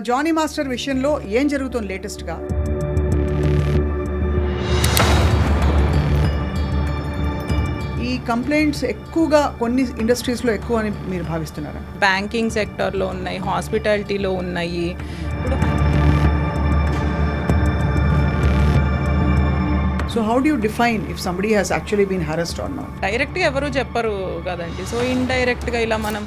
Johnny Master విషయంలో ఏం జరుగుతుంది లేటెస్ట్గా? ఈ కంప్లైంట్స్ ఎక్కువగా కొన్ని ఇండస్ట్రీస్లో ఎక్కువ అని మీరు భావిస్తున్నారా? బ్యాంకింగ్ సెక్టర్లో ఉన్నాయి, హాస్పిటాలిటీలో ఉన్నాయి. So how do you define if somebody has actually been harassed or not? డైరెక్ట్గా ఎవరు చెప్పరు కదండి. సో ఇండైరెక్ట్గా ఇలా మనం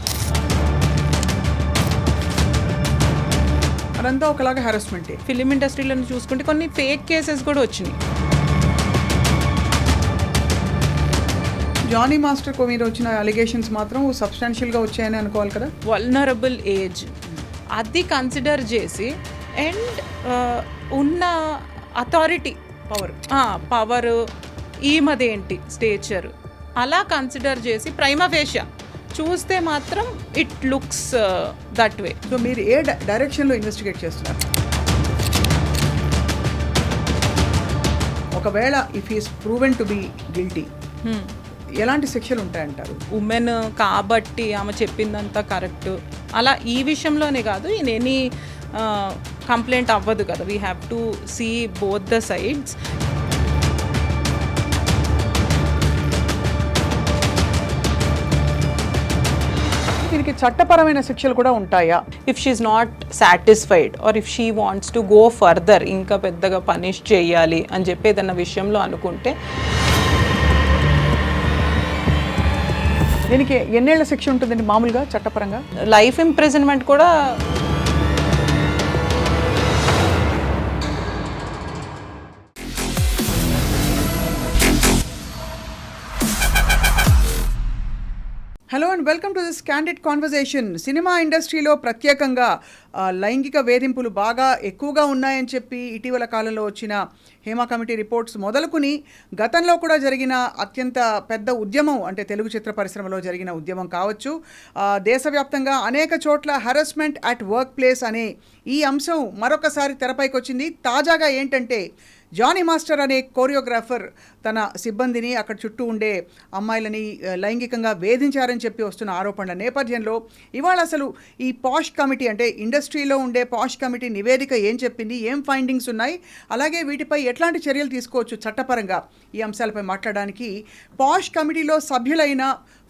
అదంతా ఒకలాగా హరాస్మెంటే. ఫిలిం ఇండస్ట్రీలో చూసుకుంటే కొన్ని ఫేక్ కేసెస్ కూడా వచ్చినాయి. జానీ మాస్టర్ మీద వచ్చిన అలిగేషన్స్ మాత్రం సబ్స్టాన్షియల్గా వచ్చాయని అనుకోవాలి కదా. వల్నరబుల్ ఏజ్ అది కన్సిడర్ చేసి అండ్ ఉన్న అథారిటీ పవర్ ఈమదేంటి స్టేచర్ అలా కన్సిడర్ చేసి ప్రైమా ఫేషియా చూస్తే మాత్రం it looks that way. So మీరు ఏ డైరెక్షన్లో ఇన్వెస్టిగేట్ చేస్తున్నారు? ఒకవేళ if is proven to be guilty ఎలాంటి శిక్షలు ఉంటాయంటారు? ఉమెన్ కాబట్టి ఆమె చెప్పిందంతా కరెక్ట్ అలా ఈ విషయంలోనే కాదు, ఇన్ ఎనీ కంప్లైంట్ అవ్వదు కదా. We have to see both the sides. దీనికి చట్టపరమైన శిక్షలు కూడా ఉంటాయా? If she's not satisfied or if she wants to go further, ఇంకా పెద్దగా పనిష్ చేయాలి అని చెప్పి ఏదన్నా విషయంలో అనుకుంటే దీనికి ఎన్నేళ్ల శిక్ష ఉంటుందండి మామూలుగా చట్టపరంగా? లైఫ్ ఇంప్రిజన్మెంట్ కూడా. Hello and welcome to this candid conversation. Cinema ఇండస్ట్రీలో ప్రత్యేకంగా లైంగిక వేధింపులు బాగా ఎక్కువగా ఉన్నాయని చెప్పి ఇటీవల కాలంలో వచ్చిన హేమా కమిటీ రిపోర్ట్స్ మొదలుకుని గతంలో కూడా జరిగిన అత్యంత పెద్ద ఉద్యమం, అంటే తెలుగు చిత్ర పరిశ్రమలో జరిగిన ఉద్యమం కావచ్చు, దేశవ్యాప్తంగా అనేక చోట్ల హరాస్మెంట్ అట్ వర్క్ ప్లేస్ అనే ఈ అంశం మరొకసారి తెరపైకి వచ్చింది. తాజాగా ఏంటంటే జానీ మాస్టర్ అనే కోరియోగ్రాఫర్ తన సిబ్బందిని, అక్కడ చుట్టూ ఉండే అమ్మాయిలని లైంగికంగా వేధించారని చెప్పి వస్తున్న ఆరోపణల నేపథ్యంలో ఇవాళ అసలు ఈ పాష్ కమిటీ, అంటే ఇండస్ట్రీలో ఉండే పాష్ కమిటీ నివేదిక ఏం చెప్పింది, ఏం ఫైండింగ్స్ ఉన్నాయి, అలాగే వీటిపై ఎట్లాంటి చర్యలు తీసుకోవచ్చు చట్టపరంగా, ఈ అంశాలపై మాట్లాడడానికి పాష్ కమిటీలో సభ్యులైన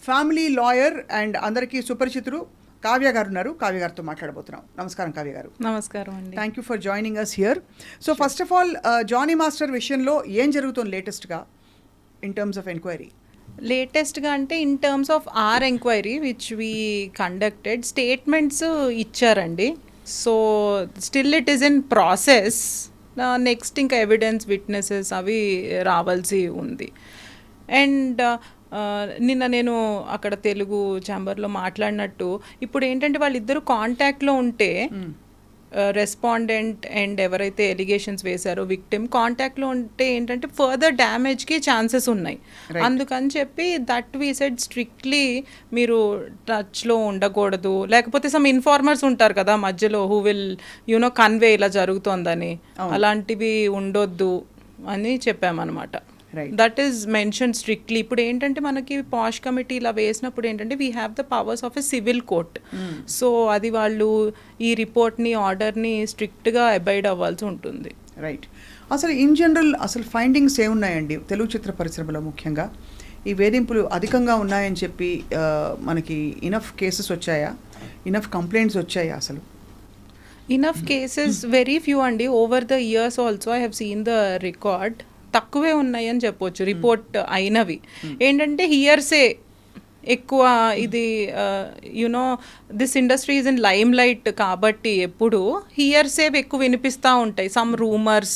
ఫ్యామిలీ లాయర్ అండ్ అందరికీ సుపరిచితులు కావ్య గారు ఉన్నారు. కావ్య గారితో మాట్లాడబోతున్నాం. నమస్కారం కావ్య గారు. నమస్కారం అండి. Thank you for joining us here. So first of all Jani Master విషయంలో ఏం జరుగుతుంది లేటెస్ట్గా ఇన్ టర్మ్స్ ఆఫ్ ఎంక్వైరీ? లేటెస్ట్గా అంటే in terms of our enquiry which we conducted, statements ఇచ్చారండి. So still it is in process. Next ఇంకా evidence, witnesses అవి రావాల్సి ఉంది. అండ్ నిన్న నేను అక్కడ తెలుగు ఛాంబర్లో మాట్లాడినట్టు ఇప్పుడు ఏంటంటే వాళ్ళిద్దరూ కాంటాక్ట్లో ఉంటే, రెస్పాండెంట్ అండ్ ఎవరైతే ఎలిగేషన్స్ వేశారో విక్టిమ్ కాంటాక్ట్లో ఉంటే ఏంటంటే ఫర్దర్ డ్యామేజ్కి ఛాన్సెస్ ఉన్నాయి. అందుకని చెప్పి దట్ వీ సెడ్ స్ట్రిక్ట్లీ మీరు టచ్లో ఉండకూడదు, లేకపోతే సమ్ ఇన్ఫార్మర్స్ ఉంటారు కదా మధ్యలో హూ విల్ యూనో కన్వే ఇలా జరుగుతోందని, అలాంటివి ఉండొద్దు అని చెప్పామన్నమాట. That is mention strictly. ఇప్పుడు ఏంటంటే మనకి పాష్ కమిటీ ఇలా వేసినప్పుడు ఏంటంటే we have the powers of a civil court. So అది వాళ్ళు ఈ రిపోర్ట్ని, ఆర్డర్ని స్ట్రిక్ట్గా అబైడ్ అవ్వాల్సి ఉంటుంది. రైట్. అసలు ఇన్ జనరల్ అసలు ఫైండింగ్స్ ఏమున్నాయండి తెలుగు చిత్ర పరిశ్రమలో? ముఖ్యంగా ఈ వేధింపులు అధికంగా ఉన్నాయని చెప్పి మనకి ఇనఫ్ కేసెస్ వచ్చాయా, ఇనఫ్ కంప్లైంట్స్ వచ్చాయా? అసలు ఇనఫ్ కేసెస్ వెరీ ఫ్యూ అండి. Over the years also I have seen the record. తక్కువే ఉన్నాయి అని చెప్పొచ్చు రిపోర్ట్ అయినవి. ఏంటంటే హియర్సే ఎక్కువ. ఇది you know this industry is in lime light కాబట్టి ఎప్పుడు హియర్సే ఎక్కువ వినిపిస్తూ ఉంటాయి, సమ్ రూమర్స్.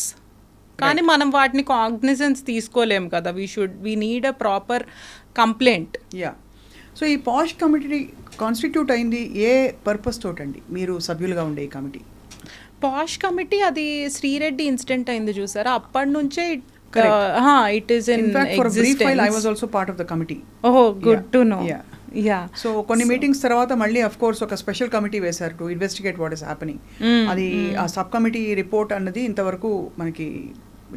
కానీ మనం వాటిని కాగ్నిజెన్స్ తీసుకోలేము కదా. We need a proper complaint. Yeah. So ఈ పాష్ కమిటీ కాన్స్టిట్యూట్ అయింది ఏ పర్పస్ తోటండి? మీరు సభ్యులుగా ఉండే ఈ కమిటీ? పాష్ కమిటీ అది శ్రీరెడ్డి ఇన్సిడెంట్ అయింది చూసారా, అప్పటి నుంచే it is in fact for a brief while I was existence. also part of the committee. Oh, good to know. Yeah. So కొన్ని మీటింగ్స్ తర్వాత మళ్ళీ అఫ్ కోర్స్ ఒక స్పెషల్ కమిటీ వేశారు to investigate what is happening. అది ఆ sub committee report అన్నది ఇంతవరకు మనకి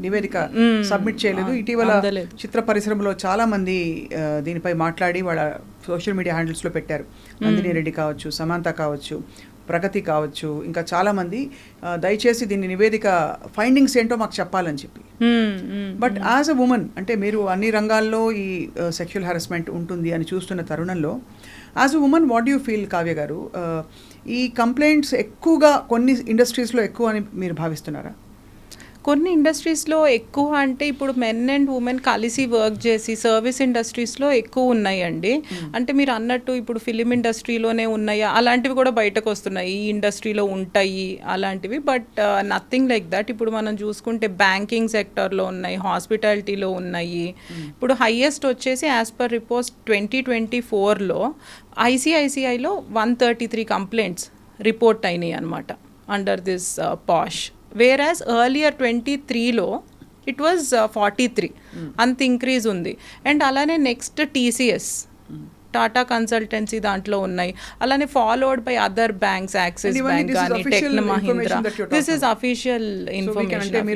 నివేదిక సబ్మిట్ చేయలేదు. ఇటీవల చిత్ర పరిశ్రమలో చాలా మంది దీనిపై మాట్లాడి వాళ్ళ సోషల్ మీడియా హ్యాండిల్స్లో పెట్టారు. నందిని రెడ్డి కావచ్చు, సమంత కావచ్చు, ప్రగతి కావచ్చు, ఇంకా చాలామంది దయచేసి దీన్ని నివేదిక ఫైండింగ్స్ ఏంటో మాకు చెప్పాలని చెప్పి. బట్ యాజ్ అ ఉమెన్, అంటే మీరు అన్ని రంగాల్లో ఈ సెక్షువల్ హెరాస్మెంట్ ఉంటుంది అని చూస్తున్న తరుణంలో, as a women what you feel, Kavya గారు? ఈ కంప్లైంట్స్ ఎక్కువగా కొన్ని ఇండస్ట్రీస్లో ఎక్కువ అని మీరు భావిస్తున్నారా? కొన్ని ఇండస్ట్రీస్లో ఎక్కువ అంటే ఇప్పుడు మెన్ అండ్ ఉమెన్ కలిసి వర్క్ చేసి సర్వీస్ ఇండస్ట్రీస్లో ఎక్కువ ఉన్నాయండి. అంటే మీరు అన్నట్టు ఇప్పుడు ఫిలిం ఇండస్ట్రీలోనే ఉన్నాయా, అలాంటివి కూడా బయటకు వస్తున్నాయి, ఈ ఇండస్ట్రీలో ఉంటాయి అలాంటివి. But nothing like that. ఇప్పుడు మనం చూసుకుంటే బ్యాంకింగ్ సెక్టర్లో ఉన్నాయి, హాస్పిటాలిటీలో ఉన్నాయి. ఇప్పుడు హైయెస్ట్ వచ్చేసి యాజ్ పర్ రిపోర్ట్స్ 2024లో ఐసిఐసిఐలో 133 కంప్లైంట్స్ రిపోర్ట్ అయినాయి అనమాట under this POSH. Whereas earlier 23లో ఇట్ వాజ్ 43. అంత ఇంక్రీజ్ ఉంది. అండ్ అలానే నెక్స్ట్ టీసీఎస్, టాటా కన్సల్టెన్సీ దాంట్లో ఉన్నాయి. అలానే followed by other banks, Axis bank కానీ, tech Mahindra. This is official information.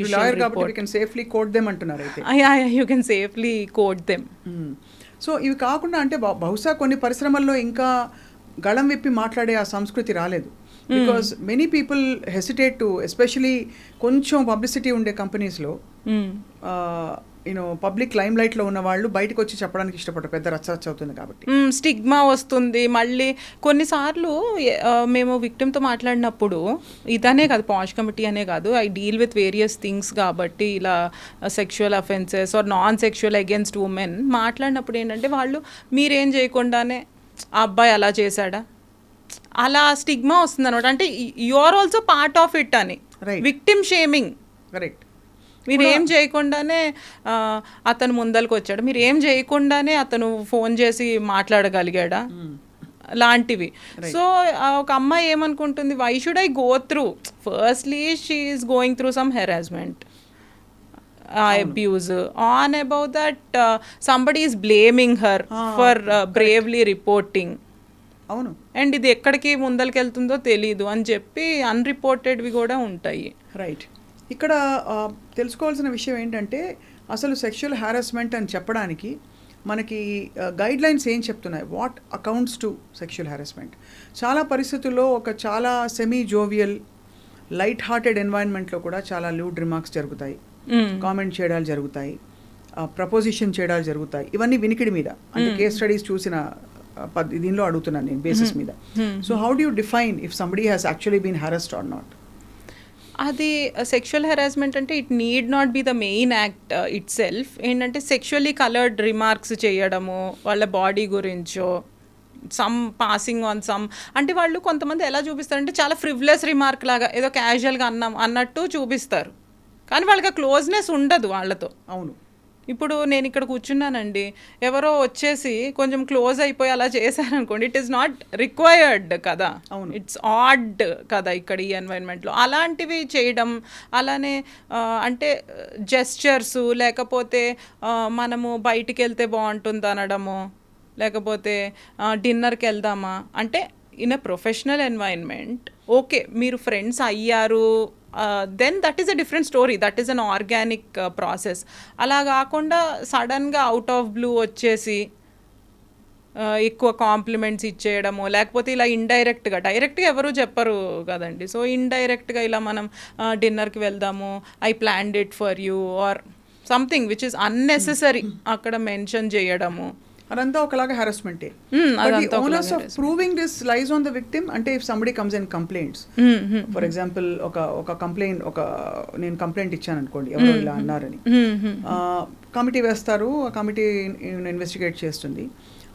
You can safely quote them. So ఇవి కాకుండా అంటే బహుశా కొన్ని పరిశ్రమల్లో ఇంకా గళం విప్పి మాట్లాడే ఆ సంస్కృతి రాలేదు. Because many people hesitate to, especially కొంచెం పబ్లిసిటీ ఉండే కంపెనీస్లో యూనో పబ్లిక్ లైమ్ లైట్లో ఉన్న వాళ్ళు బయటకు వచ్చి చెప్పడానికి ఇష్టపడరు, పెద్ద రచ్చ అవుతుంది కాబట్టి. స్టిగ్మా వస్తుంది. మళ్ళీ కొన్నిసార్లు మేము విక్టిమ్తో మాట్లాడినప్పుడు, ఇదనే కాదు, పాష్ కమిటీ అనే కాదు, I deal with various things కాబట్టి, ఇలా sexual offences or non sexual against women మాట్లాడినప్పుడు ఏంటంటే వాళ్ళు మీరేం చేయకుండానే ఆ అబ్బాయి అలా చేశాడా, అలా స్టిగ్మా వస్తుంది అనమాట. అంటే you are also part of it అని, విక్టిమ్ షేమింగ్. కరెక్ట్. మీరు ఏం చేయకుండానే అతను ముందరికి వచ్చాడు, మీరు ఏం చేయకుండానే అతను ఫోన్ చేసి మాట్లాడగలిగాడా, లాంటివి. సో ఒక అమ్మాయి ఏమనుకుంటుంది, why should I go through, firstly she is going through some harassment, abuse, on about that somebody is blaming her for bravely reporting. అవును. అండ్ ఇది ఎక్కడికి ముందరికి వెళ్తుందో తెలీదు అని చెప్పి అన్రిపోర్టెడ్వి కూడా ఉంటాయి. రైట్. ఇక్కడ తెలుసుకోవాల్సిన విషయం ఏంటంటే, అసలు సెక్షువల్ హారాస్మెంట్ అని చెప్పడానికి మనకి గైడ్ లైన్స్ ఏం చెప్తున్నాయి, what accounts to sexual harassment. చాలా పరిస్థితుల్లో ఒక చాలా సెమీ జోవియల్ లైట్ హార్టెడ్ ఎన్వైరన్మెంట్లో కూడా చాలా లూడ్ రిమార్క్స్ జరుగుతాయి, కామెంట్ చేయడాలు జరుగుతాయి, ప్రపోజిషన్ చేయడాలు జరుగుతాయి. ఇవన్నీ వినికిడి మీద, అంటే కేస్ స్టడీస్ చూసిన దీనిలో అడుగుతున్నాను నేను బేసిస్ మీద. So how do you define if somebody has actually been harassed or not? అది సెక్షువల్ హెరాస్మెంట్ అంటే it need not be the main act itself. ఏంటంటే సెక్షువల్లీ కలర్డ్ రిమార్క్స్ చేయడము వాళ్ళ బాడీ గురించో, సమ్ పాసింగ్ ఆన్ సమ్, అంటే వాళ్ళు కొంతమంది ఎలా చూపిస్తారంటే చాలా ఫ్రివ్లెస్ రిమార్క్ లాగా ఏదో క్యాజువల్గా అన్నట్టు చూపిస్తారు, కానీ వాళ్ళకి ఆ క్లోజ్నెస్ ఉండదు వాళ్ళతో. అవును. ఇప్పుడు నేను ఇక్కడ కూర్చున్నానండి, ఎవరో వచ్చేసి కొంచెం క్లోజ్ అయిపోయి అలా చేశారనుకోండి, ఇట్ ఈస్ నాట్ రిక్వైర్డ్ కదా, ఇట్స్ ఆడ్ కదా ఇక్కడ ఈ ఎన్వైరన్మెంట్లో. అలాంటివి చేయడం, అలానే అంటే జెస్చర్స్, లేకపోతే మనము బయటికి వెళ్తే బాగుంటుంది అనడము, లేకపోతే డిన్నర్కి వెళ్దామా అంటే in a professional environment okay, మీరు ఫ్రెండ్స్ అయ్యారు, then that is a different story, that is an organic process. అలా కాకుండా సడన్గా అవుట్ ఆఫ్ బ్లూ వచ్చేసి ఎక్కువ కాంప్లిమెంట్స్ ఇచ్చేయడము, లేకపోతే ఇలా ఇండైరెక్ట్గా, డైరెక్ట్గా ఎవరు చెప్పరు కదండి, సో ఇండైరెక్ట్గా ఇలా మనం డిన్నర్కి వెళ్దాము, I planned it for you or something which is unnecessary అక్కడ మెన్షన్ చేయడము, అదంతా ఒకలాగా హెరాస్మెంటే. Onus of proving this lies on the victim. అంటే if somebody comes in complaints, for example ఒక కంప్లైంట్, నేను కంప్లైంట్ ఇచ్చాను అనుకోండి, ఎవరో ఇలా అన్నారని, కమిటీ వేస్తారు, ఆ కమిటీ ఇన్వెస్టిగేట్ చేస్తుంది,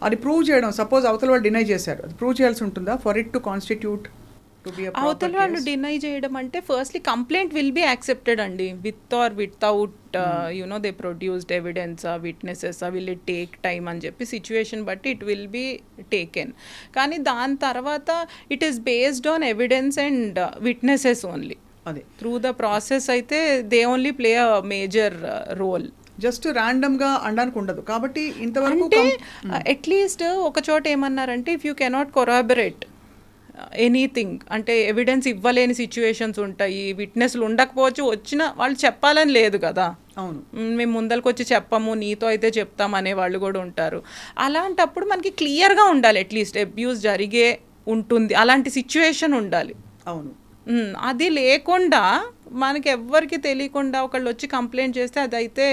అది ప్రూవ్ చేయడం, సపోజ్ అవతల వాళ్ళు డినై చేశారు, అది ప్రూవ్ చేయాల్సి ఉంటుందా ఫర్ ఇట్ టు కాన్స్టిట్యూట్? అవతల వాళ్ళు డినై చేయడం అంటే firstly complaint will be accepted అండి, with or without you know they produced evidence, witnesses, will it take time అని చెప్పి సిచ్యువేషన్ బట్టి ఇట్ విల్ బి టేకెన్. కానీ దాని తర్వాత it is based on evidence and witnesses only. అదే త్రూ ద ప్రాసెస్ అయితే they only play a major role. Just ర్యాండమ్గా అనడానికి ఉండదు కాబట్టి ఇంతవరకు. అంటే అట్లీస్ట్ ఒక చోట ఏమన్నారంటే, if you cannot corroborate anything, అంటే ఎవిడెన్స్ ఇవ్వలేని సిచ్యువేషన్స్ ఉంటాయి, విట్నెస్లు ఉండకపోవచ్చు, వచ్చిన వాళ్ళు చెప్పాలని లేదు కదా, అవును, మేము ముందరికి వచ్చి చెప్పము, నీతో అయితే చెప్తాం అనే వాళ్ళు కూడా ఉంటారు. అలాంటప్పుడు మనకి క్లియర్గా ఉండాలి, అట్లీస్ట్ అబ్యూస్ జరిగే ఉంటుంది, అలాంటి సిచ్యువేషన్ ఉండాలి. అవును. అది లేకుండా మనకి ఎవ్వరికి తెలియకుండా ఒకళ్ళు వచ్చి కంప్లైంట్ చేస్తే అదైతే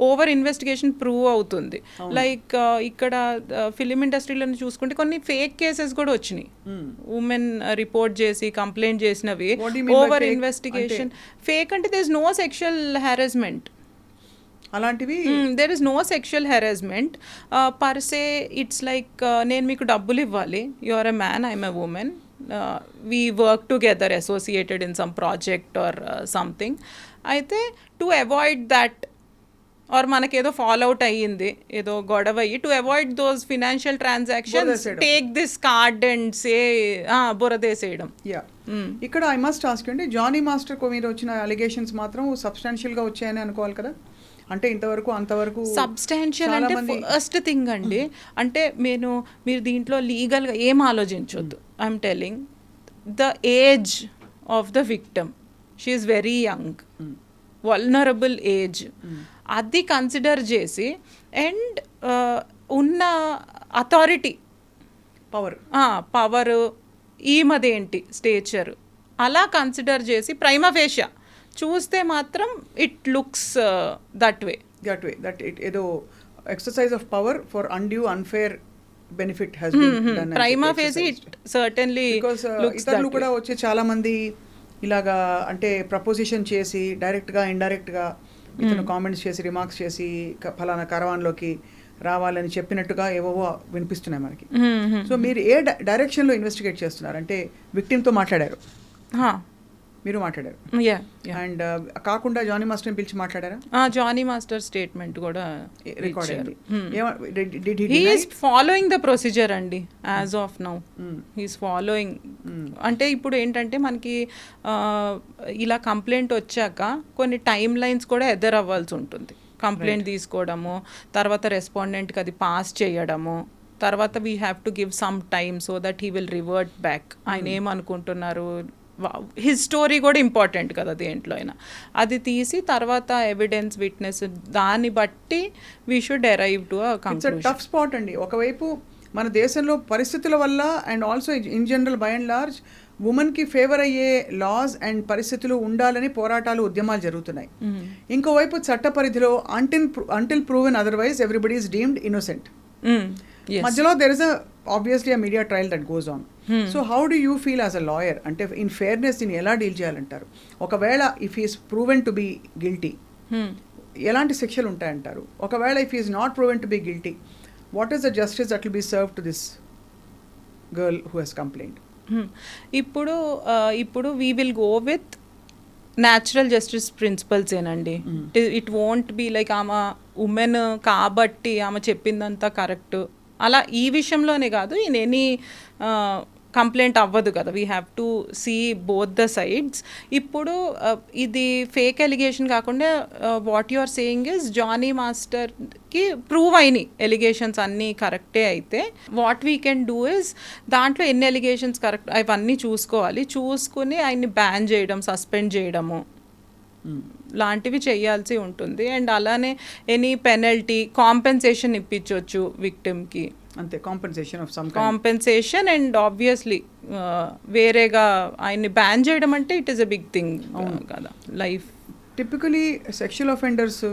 ఓవర్ ఇన్వెస్టిగేషన్ ప్రూవ్ అవుతుంది. లైక్ ఇక్కడ ఫిలిం ఇండస్ట్రీలో చూసుకుంటే కొన్ని ఫేక్ కేసెస్ కూడా వచ్చినాయి. ఉమెన్ రిపోర్ట్ చేసి కంప్లైంట్ చేసినవి ఓవర్ ఇన్వెస్టిగేషన్. ఫేక్ అంటే there is no sexual harassment, అలాంటివి there is no sexual harassment per se. It's like నేను మీకు డబ్బులు ఇవ్వాలి, you are a man, I'm a woman, we work together associated in some project or something. అయితే to avoid that or మనకేదో follow out అయ్యింది, ఏదో గొడవ అయ్యి, to avoid those financial transactions take this card and say బురదేసేయడం. Yeah, ఇక్కడ I must ask అండి, Jani master మీద వచ్చిన అలిగేషన్స్ మాత్రం సబ్స్టాన్షియల్గా వచ్చాయని అనుకోవాలి కదా? అంటే ఇంతవరకు అంతవరకు సబ్స్టాన్షియల్ అంటే ఫస్ట్ థింగ్ అండి. అంటే మీరు దీంట్లో లీగల్గా ఏం ఆలోచించొద్దు. I'm telling the age of the victim, she is very young, vulnerable age, అది కన్సిడర్ చేసి అండ్ ఉన్న అథారిటీ పవర్ ఈమదేంటి స్టేచర్ అలా కన్సిడర్ చేసి ప్రైమా ఫేషియా చూస్తే మాత్రం it looks that way that it ఏదో exercise of power for undue unfair benefit has been done. Prima facie it certainly because ఇతరులు కూడా వచ్చి చాలా మంది ఇలాగా అంటే ప్రపోజిషన్ చేసి డైరెక్ట్గా ఇండైరెక్ట్గా ఇతను కామెంట్స్ చేసి రిమార్క్స్ చేసి ఫలానా కరవాన్లోకి రావాలని చెప్పినట్టుగా ఏవో వినిపిస్తున్నాయి మనకి. సో మీరు ఏ డైరెక్షన్లో ఇన్వెస్టిగేట్ చేస్తున్నారు? అంటే విక్టిమ్తో మాట్లాడారు, మీరు మాట్లాడారు, అండ్ కాకుండా జానీ మాస్టర్ పిలిచి మాట్లాడారా? జానీ మాస్టర్ స్టేట్మెంట్ కూడా రికార్డ్ అయింది. He is following the procedure అండి as of now. He's following. అంటే ఇప్పుడు ఏంటంటే మనకి ఇలా కంప్లైంట్ వచ్చాక కొన్ని టైమ్ లైన్స్ కూడా ఎదురవ్వాల్సి ఉంటుంది. కంప్లైంట్ తీసుకోవడము, తర్వాత రెస్పాండెంట్కి అది పాస్ చేయడము, తర్వాత we have to give some time so that he will revert back. ఆయన ఏమనుకుంటున్నారు, హిస్ స్టోరీ కూడా ఇంపార్టెంట్ కదా దేంట్లో అయినా. అది తీసి తర్వాత ఎవిడెన్స్, విట్నెస్, దాన్ని బట్టి we should arrive to a conclusion. Tough spot అండి. ఒకవైపు మన దేశంలో పరిస్థితుల వల్ల and also in general by and large ఉమెన్కి ఫేవర్ అయ్యే లాస్ అండ్ పరిస్థితులు ఉండాలని పోరాటాలు, ఉద్యమాలు జరుగుతున్నాయి. ఇంకోవైపు చట్ట పరిధిలో until proven otherwise everybody is deemed innocent. మధ్యలో there is obviously a media trial that goes on. So how do you feel as a lawyer? అంటే ఇన్ ఫేర్నెస్ దీన్ని ఎలా డీల్ చేయాలంటారు? ఒకవేళ if is proven to be guilty ఎలాంటి శిక్షలు ఉంటాయంటారు? ఒకవేళ if is not proven to be guilty, what is the justice that will be serve to this girl who has complaint? ఇప్పుడు we will go with natural justice principles ఏనండి. It won't be like ఆమె women కాబట్టి ఆమె చెప్పిందంతా correct అలా. ఈ విషయంలోనే కాదు, ఇన్ ఎనీ కంప్లైంట్ అవ్వదు కదా. We have to see both the sides. ఇప్పుడు ఇది ఫేక్ ఎలిగేషన్ కాకుండా what you are saying is Jani మాస్టర్కి ప్రూవ్ అయినాయి ఎలిగేషన్స్ అన్నీ కరెక్టే అయితే what we can do is దాంట్లో ఎన్ని ఎలిగేషన్స్ కరెక్ట్ అవన్నీ చూసుకోవాలి. చూసుకుని ఆయన్ని బ్యాన్ చేయడం, సస్పెండ్ చేయడము లాంటివి చేయాల్సి ఉంటుంది. అండ్ అలానే ఎనీ పెనల్టీ, కాంపెన్సేషన్ ఇప్పించవచ్చు విక్టిమ్కి. అంతే, compensation of some compensation. And obviously వేరేగా ఆయన్ని బ్యాన్ చేయడం అంటే it is a big thing కదా life. Typically sexual offenders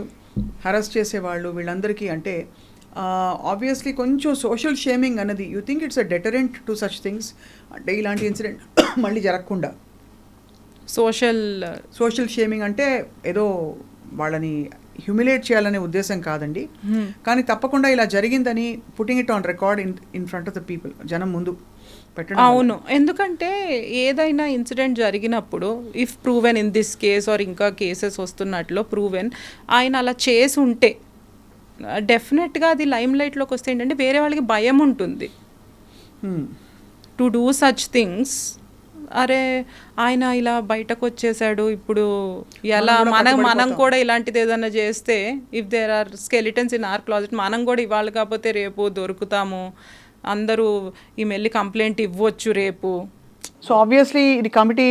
harass చేసేవాళ్ళు వీళ్ళందరికీ అంటే ఆబ్వియస్లీ కొంచెం సోషల్ షేమింగ్ అన్నది, you think it's a deterrent to such things? అంటే ఇలాంటి ఇన్సిడెంట్ మళ్ళీ జరగకుండా సోషల్ షేమింగ్ అంటే ఏదో వాళ్ళని హ్యూమిలేట్ చేయాలనే ఉద్దేశం కాదండి, కానీ తప్పకుండా ఇలా జరిగిందని putting it on record in front of the people, జనం ముందు పెట్టడం. అవును, ఎందుకంటే ఏదైనా ఇన్సిడెంట్ జరిగినప్పుడు if proven in this case or ఇంకా కేసెస్ వస్తున్నట్లు ప్రూవెన్ ఆయన అలా చేసి ఉంటే డెఫినెట్గా అది లైమ్ లైట్లోకి వస్తే ఏంటంటే వేరే వాళ్ళకి భయం ఉంటుంది టు డూ సచ్ థింగ్స్. అరే ఆయన ఇలా బయటకు వచ్చేసాడు, ఇప్పుడు ఎలా మనం కూడా ఇలాంటిది ఏదైనా చేస్తే if there are skeletons in our closet మనం కూడా ఇవాళ కాకపోతే రేపు దొరుకుతాము, అందరూ ఈ మెల్లి కంప్లైంట్ ఇవ్వచ్చు రేపు సో ఆబ్వియస్లీ ఇది కమిటీ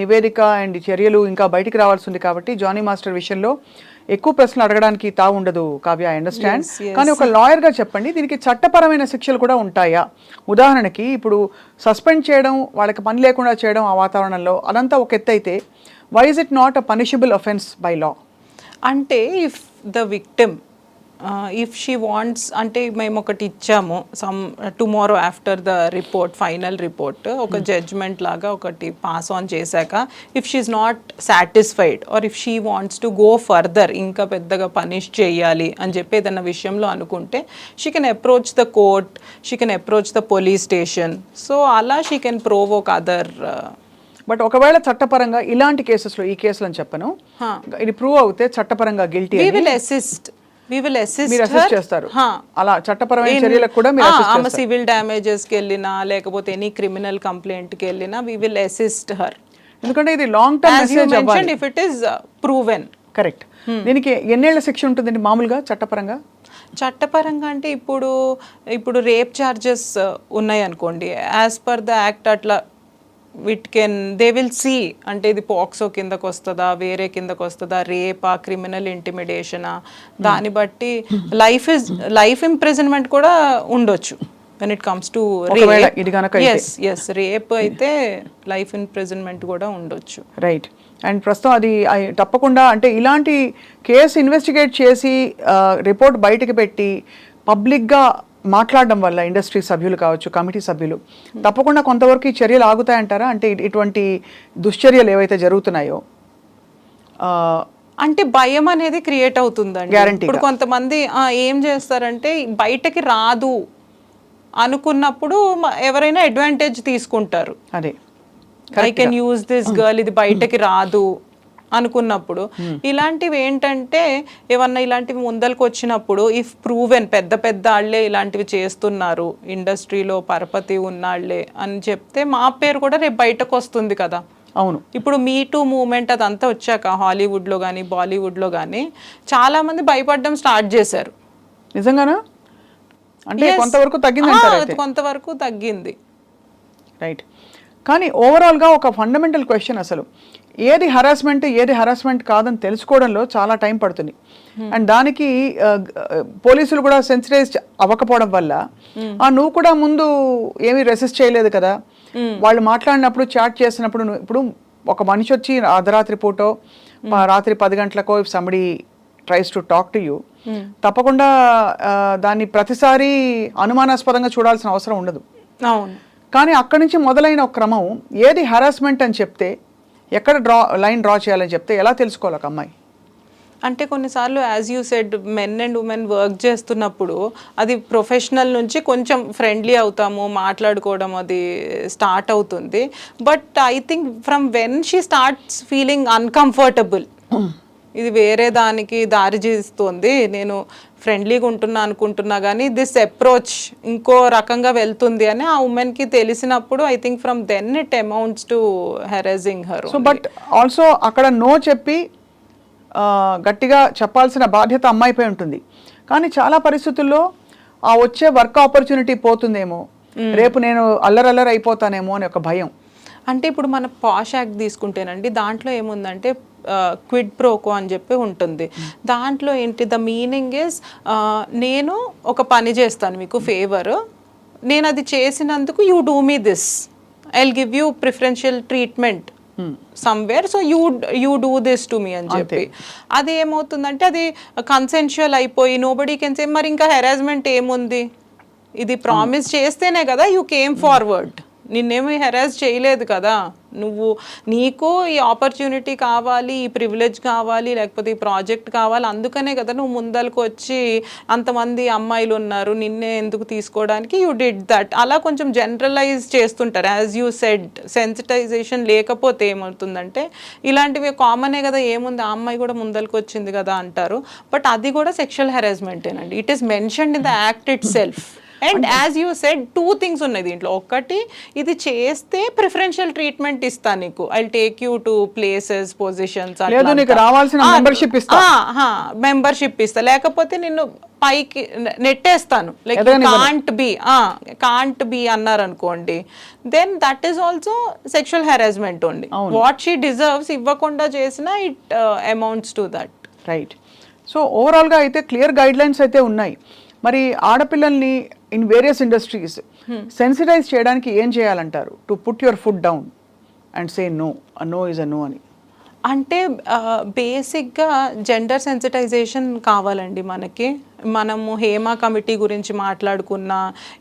నివేదిక అండ్ చర్యలు ఇంకా బయటికి రావాల్సి ఉంది కాబట్టి జానీ మాస్టర్ విషయంలో ఎక్కువ ప్రశ్నలు అడగడానికి తావు ఉండదు కావ్య, ఐ అండర్స్టాండ్. కానీ ఒక లాయర్గా చెప్పండి, దీనికి చట్టపరమైన శిక్షలు కూడా ఉంటాయా? ఉదాహరణకి ఇప్పుడు సస్పెండ్ చేయడం, వాళ్ళకి పని లేకుండా చేయడం ఆ వాతావరణంలో, అదంతా ఒక ఎత్తు అయితే why is it not a punishable offence by law? అంటే if the victim if she wants, అంటే మేము ఒకటి ఇచ్చాము tomorrow after the report, final report ఒక జడ్జ్మెంట్ లాగా ఒకటి పాస్ ఆన్ చేశాక, if she's not satisfied or if she wants to go further, ఇంకా పెద్దగా పనిష్ చేయాలి అని చెప్పి ఏదైనా విషయంలో అనుకుంటే, she can approach the court, she can approach the police station. So అలా she can Provogue other. But ఒకవేళ చట్టపరంగా ఇలాంటి కేసెస్లో, ఈ కేసులు అని చెప్పను, ఇది ప్రూవ్ అవుతే చట్టపరంగా గిల్టీ, we will assist మీరు అసిస్ట్ చేస్తారు. అలా చట్టపరమైన చర్యలకు కూడా మీరు అసిస్ట్ ఆమె సివిల్ డ్యామేజెస్ కి వెళ్ళినా లేకపోతే ఎనీ క్రిమినల్ కంప్లైంట్ కి వెళ్ళినా we will assist her, ఎందుకంటే ఇది లాంగ్ టర్మ్ మెసేజ్ అవ్వాలి. if it is proven. Correct. దీనికి ఎన్నేళ్ల శిక్ష ఉంటుందండి మామూలుగా చట్టపరంగా? చట్టపరంగా అంటే ఇప్పుడు రేప్ ఛార్జెస్ ఉన్నాయి అనుకోండి, యాజ్ పర్ ద యాక్ట్ అట్లా దే విల్ సీ, అంటే ఇది పాక్సో కిందకు వస్తుందా, వేరే కిందకు వస్తుందా, రేపా, క్రిమినల్ ఇంటిమిడేషనా, దాన్ని బట్టి లైఫ్ ఇంప్రిజన్మెంట్ కూడా ఉండొచ్చు when it comes to rape. yes rape అయితే లైఫ్ ఇంప్రిజన్మెంట్ కూడా ఉండొచ్చు. రైట్. అండ్ ప్రస్తుతం అది తప్పకుండా, అంటే ఇలాంటి కేసు ఇన్వెస్టిగేట్ చేసి రిపోర్ట్ బయటకు పెట్టి పబ్లిక్గా మాట్లాడడం వల్ల ఇండస్ట్రీ సభ్యులు కావచ్చు, కమిటీ సభ్యులు, తప్పకుండా కొంతవరకు ఈ చర్యలు ఆగుతాయంటారా? అంటే ఇటువంటి దుశ్చర్యలు ఏవైతే జరుగుతున్నాయో అంటే భయం అనేది క్రియేట్ అవుతుందండి. గ్యారంటీ. ఇప్పుడు కొంతమంది ఏం చేస్తారంటే బయటకి రాదు అనుకున్నప్పుడు ఎవరైనా అడ్వాంటేజ్ తీసుకుంటారు. అదే I can use this girl, ఇది బయటకి రాదు అనుకున్నప్పుడు ఇలాంటివి ఏంటంటే ఏమన్నా ఇలాంటివి ముందలకు వచ్చినప్పుడు ఇఫ్ ప్రూవెన్ పెద్ద వాళ్ళే ఇలాంటివి చేస్తున్నారు, ఇండస్ట్రీలో పరపతి ఉన్నాళ్లే అని చెప్తే మా పేరు కూడా రేపు బయటకు వస్తుంది కదా. అవును. ఇప్పుడు మీ టూ మూమెంట్ అదంతా వచ్చాక హాలీవుడ్లో కానీ బాలీవుడ్లో కానీ చాలా మంది భయపడడం స్టార్ట్ చేశారు. నిజంగానా? అంటే కొంతవరకు తగ్గింది, కొంతవరకు తగ్గింది. రైట్. కానీ ఓవరాల్గా ఒక ఫండమెంటల్ క్వశ్చన్, అసలు ఏది హరాస్మెంట్ కాదని తెలుసుకోవడంలో చాలా టైం పడుతుంది. అండ్ దానికి పోలీసులు కూడా సెన్సిటైజ్ అవ్వకపోవడం వల్ల నువ్వు కూడా ముందు ఏమీ రెసిస్ట్ చేయలేదు కదా, వాళ్ళు మాట్లాడినప్పుడు చాట్ చేసినప్పుడు ఇప్పుడు ఒక మనిషి వచ్చి అర్ధరాత్రి పూటో రాత్రి 10 గంటలకో if somebody tries to talk to you, తప్పకుండా దాన్ని ప్రతిసారి అనుమానాస్పదంగా చూడాల్సిన అవసరం ఉండదు. అవును. కానీ అక్కడి నుంచి మొదలైన ఒక క్రమం, ఏది హరాస్మెంట్ అని చెప్తే, ఎక్కడ లైన్ డ్రా చేయాలని చెప్తే ఎలా తెలుసుకోవాలి ఒక అమ్మాయి? అంటే కొన్నిసార్లు as you said men and women work చేస్తున్నప్పుడు అది ప్రొఫెషనల్ నుంచి కొంచెం ఫ్రెండ్లీ అవుతాము, మాట్లాడుకోవడం అది స్టార్ట్ అవుతుంది. But I think from when she starts feeling uncomfortable, ఇది వేరే దానికి దారి చేస్తుంది, నేను ఫ్రెండ్లీగా అనుకుంటున్నా కానీ దిస్ అప్రోచ్ ఇంకో రకంగా వెళ్తుంది అని ఆ ఉమెన్కి తెలిసినప్పుడు I think from then it amounts to harassing her. So but also అక్కడ నో చెప్పి గట్టిగా చెప్పాల్సిన బాధ్యత అమ్మాయిపై ఉంటుంది. కానీ చాలా పరిస్థితుల్లో ఆ వచ్చే వర్క్ ఆపర్చునిటీ పోతుందేమో, రేపు నేను అల్లరల్లరి అయిపోతానేమో అని ఒక భయం. అంటే ఇప్పుడు మన పాష్ యాక్ట్ తీసుకుంటేనండి, దాంట్లో ఏముందంటే క్విడ్ ప్రోకో అని చెప్పి ఉంటుంది. దాంట్లో ఏంటి, ద మీనింగ్ ఇస్ నేను ఒక పని చేస్తాను మీకు ఫేవర్, నేను అది చేసినందుకు you do me this, I will give you preferential treatment somewhere, so you do this to me అని చెప్పి. అది ఏమవుతుందంటే అది కన్సెన్షువల్ అయిపోయి నోబడీ కెన్ సే మరి ఇంకా హెరాస్మెంట్ ఏముంది, ఇది ప్రామిస్ చేస్తేనే కదా యూ కేమ్ ఫార్వర్డ్, నిన్నేమి హెరాస్ చేయలేదు కదా, నీకు ఈ ఆపర్చునిటీ కావాలి, ఈ ప్రివిలేజ్ కావాలి, లేకపోతే ఈ ప్రాజెక్ట్ కావాలి, అందుకనే కదా నువ్వు ముందరకు వచ్చి అంతమంది అమ్మాయిలు ఉన్నారు నిన్నే ఎందుకు తీసుకోవడానికి యూ డిడ్ దట్. అలా కొంచెం జనరలైజ్ చేస్తుంటారు. యాజ్ యూ సెడ్ సెన్సిటైజేషన్ లేకపోతే ఏమవుతుందంటే ఇలాంటివి కామనే కదా, ఏముంది ఆ అమ్మాయి కూడా ముందరకు వచ్చింది కదా అంటారు. బట్ అది కూడా సెక్షువల్ హెరాస్మెంటేనండి. It is mentioned in the act itself. And as you said 2 things ఉన్నాయి దీంట్లో. ఒకటి, ఇది చేస్తే ప్రిఫరెన్షియల్ ట్రీట్మెంట్ ఇస్తా నీకు, I take you to places, positions, లేదు నీకు రావాల్సిన మెంబర్షిప్ ఇస్తా, మెంబర్షిప్ ఇస్తా, లేకపోతే నిన్ను పైకి నెట్టేస్తాను, లైక్ కాంట్ బి అన్నారు అనుకోండి, then that is also sexual harassment only. What she deserves ఇవ్వకుండా చేసినా it amounts to that. Right. So ఓవరాల్గా అయితే క్లియర్ గైడ్ లైన్స్ అయితే ఉన్నాయి. మరి ఆడపిల్లల్ని ఇన్ వేరియస్ ఇండస్ట్రీస్ సెన్సిటైజ్ చేయడానికి ఏం చేయాలంటారు? To put your foot down and say no, no is a no అని. అంటే బేసిక్గా జెండర్ సెన్సిటైజేషన్ కావాలండి మనకి. మనము హేమా కమిటీ గురించి మాట్లాడుకున్నా,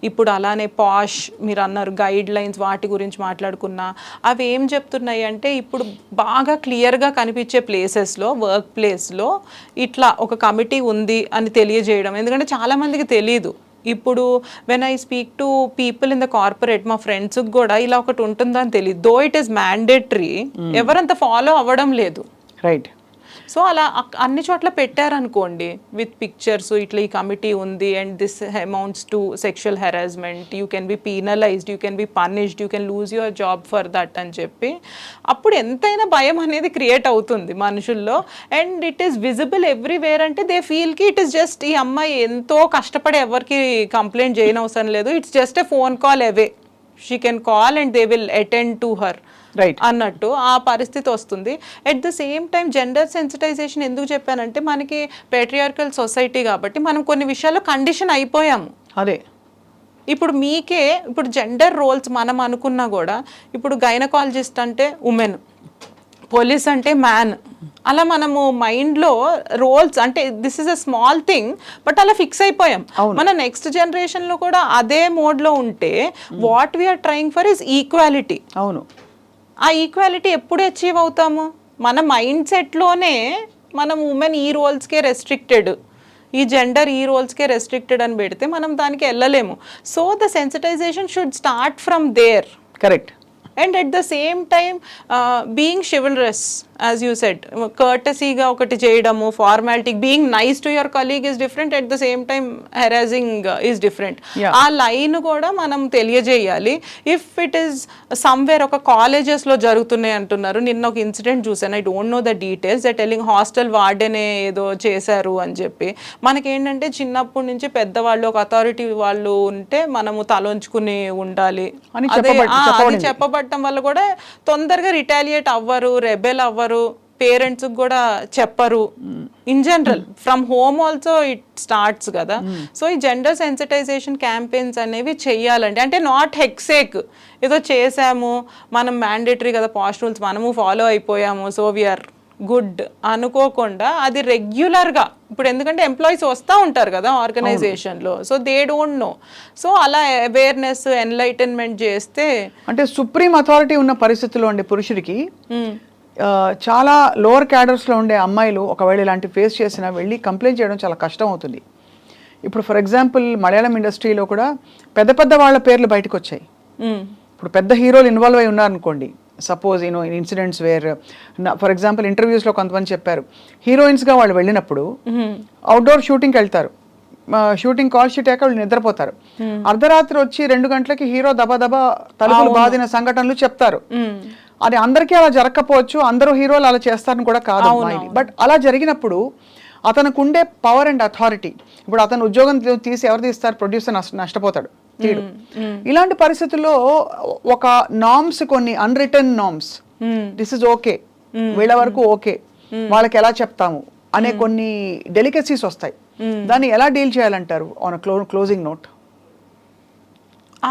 ఇప్పుడు అలానే పాష్ మీరు అన్నారు గైడ్ లైన్స్, వాటి గురించి మాట్లాడుకున్నా, అవి ఏం చెప్తున్నాయి అంటే ఇప్పుడు బాగా క్లియర్గా కనిపించే ప్లేసెస్లో, వర్క్ ప్లేస్లో ఇట్లా ఒక కమిటీ ఉంది అని తెలియజేయడం. ఎందుకంటే చాలామందికి తెలియదు. ఇప్పుడు when I speak to people in the corporate, మా ఫ్రెండ్స్కి కూడా ఇలా ఒకటి ఉంటుందని తెలియదు. దో ఇట్ ఈస్ మ్యాండేటరీ, ఎవరంత ఫాలో అవ్వడం లేదు. రైట్. సో అలా అన్ని చోట్ల పెట్టారనుకోండి విత్ పిక్చర్స్, ఇట్లా ఈ కమిటీ ఉంది and this amounts to sexual harassment, you can be penalised, you can be punished, you can lose your job for that అని చెప్పి, అప్పుడు ఎంతైనా భయం అనేది క్రియేట్ అవుతుంది మనుషుల్లో. And it is visible everywhere. అంటే దే ఫీల్కి ఇట్ ఈస్ జస్ట్ ఈ అమ్మాయి ఎంతో కష్టపడి ఎవరికి కంప్లైంట్ చేయనవసరం లేదు, it's just a phone call away, she can call and they will attend to her అన్నట్టు ఆ పరిస్థితి వస్తుంది. At the same time gender sensitization ఎందుకు చెప్పానంటే, మనకి పేట్రియార్కల్ సొసైటీ కాబట్టి మనం కొన్ని విషయాల్లో కండిషన్ అయిపోయాము. అదే ఇప్పుడు మీకే ఇప్పుడు జెండర్ రోల్స్ మనం అనుకున్నా కూడా, ఇప్పుడు గైనకాలజిస్ట్ అంటే ఉమెన్, పోలీస్ అంటే మ్యాన్, అలా మనము మైండ్లో రోల్స్ అంటే this is a small thing but అలా ఫిక్స్ అయిపోయాం. మన నెక్స్ట్ జనరేషన్లో కూడా అదే మోడ్లో ఉంటే what we're trying for is equality. అవును. ఆ ఈక్వాలిటీ ఎప్పుడు అచీవ్ అవుతాము? మన మైండ్ సెట్లోనే మనం ఉమెన్ ఈ రోల్స్కే రెస్ట్రిక్టెడ్, ఈ జెండర్ ఈ రోల్స్కే రెస్ట్రిక్టెడ్ అని పెడితే మనం దానికి వెళ్ళలేము. So the sensitisation should start from there. Correct. And at the same time being chivalrous, as you said, కర్టసీగా ఒకటి చేయడము, formality, being nice to your colleague is different, at the same time harassing is different. ఆ line కూడా మనం తెలియజేయాలి. If it is somewhere ఒక కాలేజెస్లో జరుగుతున్నాయి అంటున్నారు, నిన్న ఒక ఇన్సిడెంట్ చూసాను, I don't know the details, the telling hostel వార్డెనే ఏదో చేశారు అని చెప్పి. మనకేంటంటే చిన్నప్పటి నుంచి పెద్దవాళ్ళు, ఒక అథారిటీ వాళ్ళు ఉంటే మనము తలొంచుకుని ఉండాలి అని చెప్పబడటం వల్ల కూడా తొందరగా రిటాలియేట్ అవ్వరు, రెబెల్ అవ్వరు, పేరెంట్స్ కూడా చెప్పరు. In general from home also it starts కదా. సో ఈ జెండర్ సెన్సిటైజేషన్ క్యాంపెయిన్స్ అనేవి చెయ్యాలండి. అంటే నాట్ హెక్సేక్, ఏదో చేసాము మనం మ్యాండేటరీ కదా పాస్ట్ రూల్స్ మనము ఫాలో అయిపోయాము సో వీఆర్ గుడ్ అనుకోకుండా, అది రెగ్యులర్గా, ఇప్పుడు ఎందుకంటే ఎంప్లాయీస్ వస్తూ ఉంటారు కదా ఆర్గనైజేషన్లో, so they don't know, so అలా అవేర్నెస్, ఎన్లైటన్మెంట్ చేస్తే. అంటే సుప్రీం అథారిటీ ఉన్న పరిస్థితుల్లో అండి పురుషుడికి చాలా లోవర్ క్యాడర్స్లో ఉండే అమ్మాయిలు ఒకవేళ ఇలాంటి ఫేస్ చేసినా వెళ్ళి కంప్లైంట్ చేయడం చాలా కష్టం అవుతుంది. ఇప్పుడు ఫర్ ఎగ్జాంపుల్ మలయాళం ఇండస్ట్రీలో కూడా పెద్ద పెద్ద వాళ్ళ పేర్లు బయటకు వచ్చాయి. ఇప్పుడు పెద్ద హీరోలు ఇన్వాల్వ్ అయి ఉన్నారనుకోండి, suppose you know in incidents where, for example ఇంటర్వ్యూస్లో కొంతమంది చెప్పారు, హీరోయిన్స్గా వాళ్ళు వెళ్ళినప్పుడు అవుట్డోర్ షూటింగ్కి వెళ్తారు, షూటింగ్ కాల్ షీట్ అయ్యాక వాళ్ళు నిద్రపోతారు, అర్ధరాత్రి వచ్చి 2 గంటలకి హీరో దబా తలుపులు బాదిన సంఘటనలు చెప్తారు. అది అందరికీ అలా జరగకపోవచ్చు, అందరూ హీరోలు అలా చేస్తారని కూడా కాదు, బట్ అలా జరిగినప్పుడు అతనికి ఉండే పవర్ అండ్ అథారిటీ, ఇప్పుడు అతను ఉద్యోగం తీసి ఎవరు తీస్తారు? ప్రొడ్యూసర్ నష్టపోతాడు, తీడు. ఇలాంటి పరిస్థితుల్లో ఒక నామ్స్, కొన్ని unwritten norms, this is okay, వీళ్ళ వరకు ఓకే, వాళ్ళకి ఎలా చెప్తాము అనే కొన్ని డెలికసీస్ వస్తాయి. దాన్ని ఎలా డీల్ చేయాలంటారు ఆన్ క్లోజింగ్ నోట్?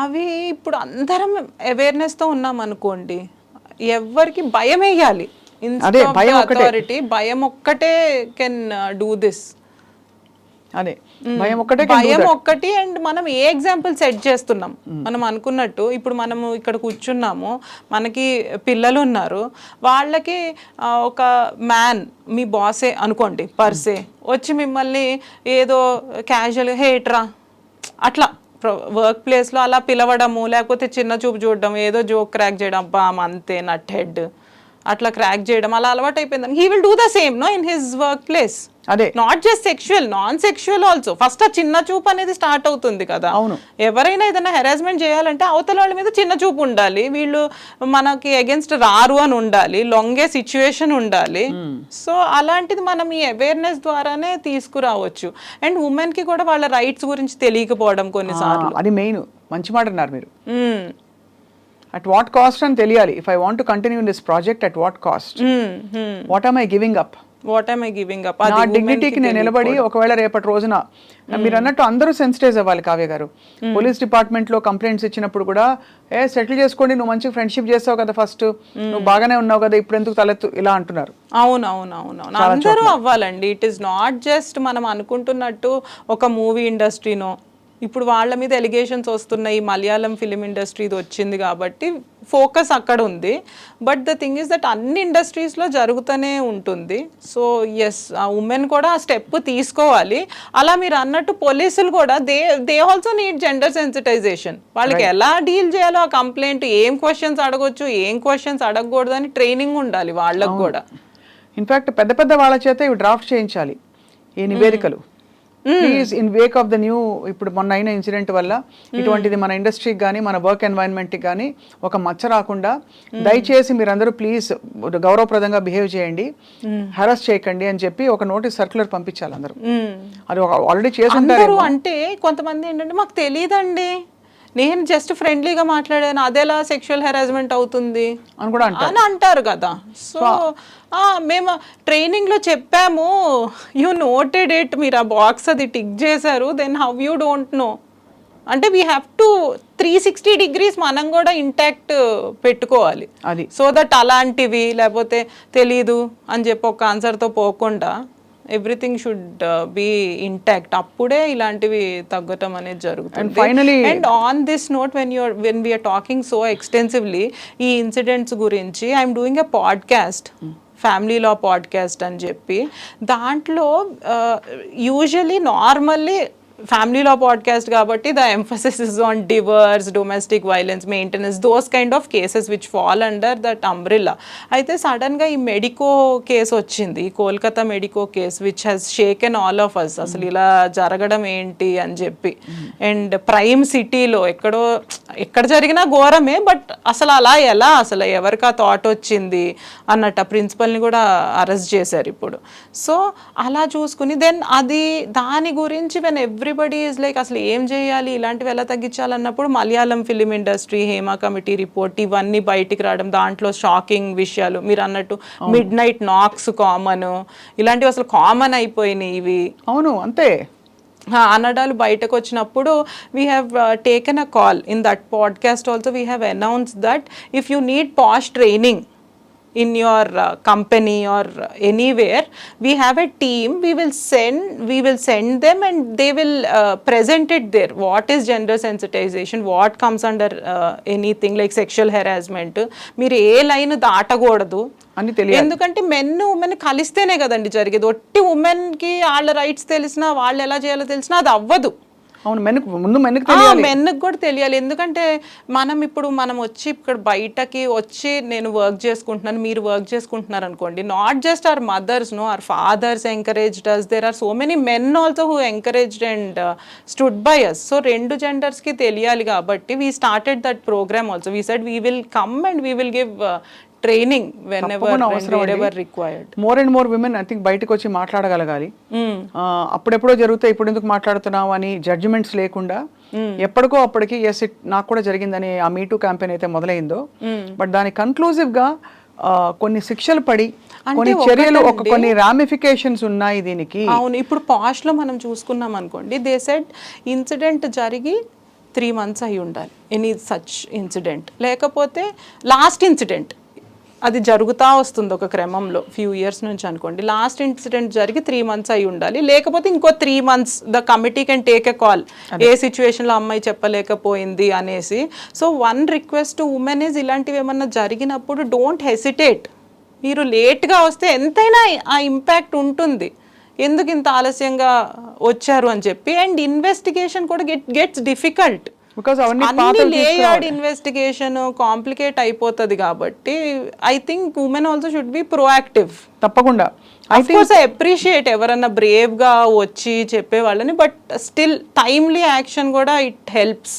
అవి ఇప్పుడు అందరం అవేర్నెస్తో ఉన్నాం అనుకోండి, ఎవరికి భయం వేయాలి, అథారిటీ భయం ఒక్కటే కెన్ డూ దిస్. అదే భయం ఒక్కటి. అండ్ మనం ఏ ఎగ్జాంపుల్ సెట్ చేస్తున్నాం? మనం అనుకున్నట్టు ఇప్పుడు మనము ఇక్కడ కూర్చున్నాము, మనకి పిల్లలు ఉన్నారు, వాళ్ళకి ఒక మ్యాన్, మీ బాసే అనుకోండి పర్సే, వచ్చి మిమ్మల్ని ఏదో క్యాజువల్గా హేట్రా అట్లా వర్క్ ప్లేస్లో అలా పిలవడము, లేకపోతే చిన్న చూపు చూడడం, ఏదో జోక్ క్రాక్ చేయడం, అబ్బా అంతే నట్ హెడ్ అట్లా క్రాక్ చేయడం అలా అలవాటు అయిపోయిందని he will do the same no in his workplace. అదే not just sexual, non sexual also. First ఆ చిన్న చూపు అనేది స్టార్ట్ అవుతుంది కదా. అవును. ఎవరైనా ఏదైనా హెరాస్మెంట్ చేయాలంటే అవతల వాళ్ళ మీద చిన్న చూపు ఉండాలి, వీళ్ళు మనకి అగేన్స్ట్ రారు అని ఉండాలి, లొంగే సిచ్యువేషన్ ఉండాలి. సో అలాంటిది మనం ఈ అవేర్నెస్ ద్వారానే తీసుకురావచ్చు. అండ్ ఉమెన్ కి కూడా వాళ్ళ రైట్స్ గురించి తెలియకపోవడం కొన్నిసార్లు, అది మెయిన్. మంచి మాట అన్నారు మీరు. అట్ వాట్ కాస్ట్ అని తెలియాలి. If I want to continue in this project, at what cost, what am I giving up, what am I giving up. నా డిగ్నిటీకి నేను నిలబడి ఒకవేళ రేపటి రోజున మీరు అన్నట్టు అందరూ సెన్సిటైజ్ అవ్వాలి. కావ్య గారు, పోలీస్ డిపార్ట్మెంట్ లో కంప్లైంట్స్ ఇచ్చినప్పుడు కూడా సెటిల్ చేసుకోండి, నువ్వు మంచి ఫ్రెండ్షిప్ చేస్తావు కదా, ఫస్ట్ నువ్వు బాగానే ఉన్నావు కదా, ఇప్పుడు ఎందుకు తలెత్తు, ఇలా అంటున్నారు. అవునవునవును, అందరూ అవ్వాలండి. ఇట్ ఈస్ నాట్ జస్ట్ మనం అనుకుంటున్నట్టు ఒక మూవీ ఇండస్ట్రీనో. ఇప్పుడు వాళ్ళ మీద ఎలిగేషన్స్ వస్తున్నాయి, మలయాళం ఫిలిం ఇండస్ట్రీ ఇది వచ్చింది కాబట్టి ఫోకస్ అక్కడ ఉంది. But the thing is that అన్ని ఇండస్ట్రీస్లో జరుగుతూనే ఉంటుంది. సో ఎస్, ఆ ఉమెన్ కూడా ఆ స్టెప్ తీసుకోవాలి. అలా మీరు అన్నట్టు పోలీసులు కూడా they also need gender sensitization. వాళ్ళకి ఎలా డీల్ చేయాలో ఆ కంప్లైంట్, ఏం క్వశ్చన్స్ అడగొచ్చు, ఏం క్వశ్చన్స్ అడగకూడదు అని ట్రైనింగ్ ఉండాలి వాళ్ళకు కూడా. ఇన్ఫాక్ట్ పెద్ద పెద్ద వాళ్ళ చేత ఇవి డ్రాఫ్ట్ చేయించాలి ఈ నివేదికలు. Please, in Wake of the new, ఇప్పుడు మొన్న అయిన ఇన్సిడెంట్ వల్ల ఇటువంటిది మన ఇండస్ట్రీకి కానీ మన వర్క్ ఎన్వైరన్మెంట్కి కానీ ఒక మచ్చ రాకుండా దయచేసి మీరందరూ ప్లీజ్ గౌరవప్రదంగా బిహేవ్ చేయండి, హెరాస్ చేయకండి అని చెప్పి ఒక నోటీస్ సర్క్యులర్ పంపించాలి అందరూ. అది ఆల్రెడీ చేస్తుంటారు. అంటే కొంతమంది ఏంటంటే మాకు తెలియదండి, నేను జస్ట్ ఫ్రెండ్లీగా మాట్లాడాను, అదేలా సెక్షువల్ హెరాస్మెంట్ అవుతుంది అని కూడా అని అంటారు కదా. సో మేము ట్రైనింగ్లో చెప్పాము, యూ నోటెడ్ ఇట్, మీరు ఆ బాక్స్ అది టిక్ చేశారు, then how you don't know అంటే వీ హ్యావ్ టు 360 degrees మనం కూడా ఇంటాక్ట్ పెట్టుకోవాలి. అది సో దట్ అలాంటివి లేకపోతే తెలీదు అని చెప్పి ఒక ఆన్సర్తో పోకుండా ఎవ్రీథింగ్ షుడ్ బి ఇంటాక్ట్. అప్పుడే ఇలాంటివి తగ్గటం అనేది జరుగుతుంది. And on this note, when we're talking so extensively ఈ ఇన్సిడెంట్స్ గురించి, I'm doing a podcast, family law podcast అని చెప్పి. దాంట్లో usually normally family law podcast కాబట్టి the emphasis is on divorce, domestic violence, maintenance, those kind of cases which fall under that umbrella. అయితే సడన్గా ఈ medico case వచ్చింది, ఈ Kolkata medico case, which has shaken all of us. అసలు ఇలా జరగడం ఏంటి అని చెప్పి. అండ్ ప్రైమ్ సిటీలో ఎక్కడ జరిగినా ఘోరమే, బట్ అసలు అలా ఎలా, అసలు ఎవరికి ఆ థాట్ వచ్చింది అన్నట్టు ఆ ప్రిన్సిపల్ని కూడా అరెస్ట్ చేశారు ఇప్పుడు. సో అలా చూసుకుని దెన్ దాని గురించి వెన్ ఎవ్రీబడి ఈజ్ లైక్ అసలు ఏం చేయాలి, ఇలాంటివి ఎలా తగ్గించాలన్నప్పుడు Malayalam film industry, Hema committee report, ఇవన్నీ బయటికి రావడం, దాంట్లో షాకింగ్ విషయాలు. మీరు అన్నట్టు మిడ్ నైట్ నాక్స్ కామన్, ఇలాంటివి అసలు కామన్ అయిపోయినాయి ఇవి. అవును, అంతే అనడాలు బయటకు వచ్చినప్పుడు we have taken a call in that podcast also. We have announced that if you need posh training in your company or anywhere, we have a team, we will send them and they will present it there. What is gender sensitization, what comes under anything like sexual harassment, మీరు ఏ line దాటకూడదు అని తెలియాలి. ఎందుకంటే women కలిస్తేనే కదండి జరిగేది. ఒట్టి ఉమెన్కి వాళ్ళ రైట్స్ తెలిసినా, వాళ్ళు ఎలా చేయాలో తెలిసినా అది అవ్వదు. అవును, మెన్నుకు కూడా తెలియాలి. ఎందుకంటే మనం వచ్చి ఇక్కడ బయటకి వచ్చి నేను వర్క్ చేసుకుంటున్నాను, మీరు వర్క్ చేసుకుంటున్నారు అనుకోండి, not just our mothers, no, our fathers encouraged us, there are so many men also who encouraged and stood by us. So రెండు జెండర్స్కి తెలియాలి కాబట్టి we started that program also. We said we will come and we will give training whenever required. More and more women I think బయటకు వచ్చి మాట్లాడగలగాలి. అప్పుడెప్పుడో జరుగుతాయి, ఇప్పుడు ఎందుకు మాట్లాడుతున్నావు అని జడ్జిమెంట్స్ లేకుండా ఎప్పటికో అప్పటికి ఎస్ నాకు కూడా జరిగిందని ఆ మీటూ క్యాంపెయిన్ అయితే మొదలైందో, బట్ దాని కన్క్లూజివ్ గా కొన్ని శిక్షలు పడి కొన్ని చర్యలు, కొన్ని రామిఫికేషన్స్ ఉన్నాయి దీనికి. అవును, ఇప్పుడు పాష్ లో మనం చూసుకున్నాం అనుకోండి, దే సెడ్ ఇన్సిడెంట్ జరిగి 3 months అయి ఉండాలి, ఎనీ సచ్ ఇన్సిడెంట్. లేకపోతే లాస్ట్ ఇన్సిడెంట్ అది జరుగుతూ వస్తుంది ఒక క్రమంలో ఫ్యూ ఇయర్స్ నుంచి అనుకోండి, లాస్ట్ ఇన్సిడెంట్ జరిగి 3 months అయి ఉండాలి. లేకపోతే ఇంకో 3 months the committee can take a call, ఏ సిచ్యువేషన్లో అమ్మాయి చెప్పలేకపోయింది అనేసి. So one request to women is, ఇలాంటివి ఏమన్నా జరిగినప్పుడు డోంట్ హెసిటేట్. మీరు లేట్గా వస్తే ఎంతైనా ఆ ఇంపాక్ట్ ఉంటుంది, ఎందుకు ఇంత ఆలస్యంగా వచ్చారు అని చెప్పి. అండ్ ఇన్వెస్టిగేషన్ కూడా గెట్స్ డిఫికల్ట్. బికాస్ అవన్నీ అన్ని పాతవి లేయర్డ్ ఇన్వెస్టిగేషన్ కాంప్లికేట్ అయిపోతుంది కాబట్టి I think women also should be proactive. తప్పకుండా. అఫ్ కోర్స్ ఐ అప్రిషియేట్ ఎవరన్నా బ్రేవ్ గా వచ్చి చెప్పే వాళ్ళని, బట్ స్టిల్ టైమ్లీ యాక్షన్ కూడా ఇట్ హెల్ప్స్.